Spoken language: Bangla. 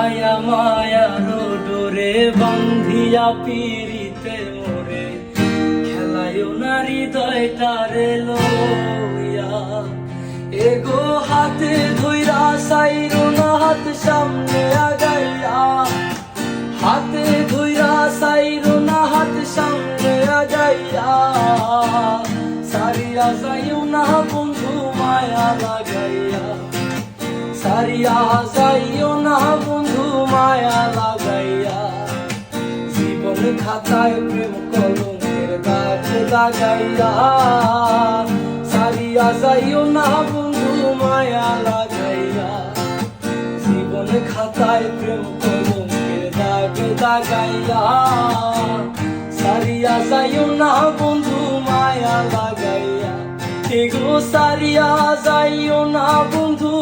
মায়া মায়ার ডোরে বান্ধিয়া পিরিতে মোরে খেলায়ও না হৃদয়টারে লইয়া এগো হাতে ধইরা সাইরো না হাত সামনে আগাইয়া হাতে ধইরা সাইরো না হাত সামনে আগাইয়া সারিয়া যাইও না বন্ধু মায়া লাগাইয়া সারিয়া যাইও না বন্ধু মায়া লাগাইয়া জীবন খাতায় প্রেম কলঙ্কের দাগ লাগাইয়া সারিয়া যাইও না বন্ধু মায়া লাগাইয়া জীবন খাতায় প্রেম কলঙ্কের দাগ লাগাইয়া সারিয়া যাইও না বন্ধু মায়া লাগাইয়া এগো সারিয়া যাইও না বন্ধু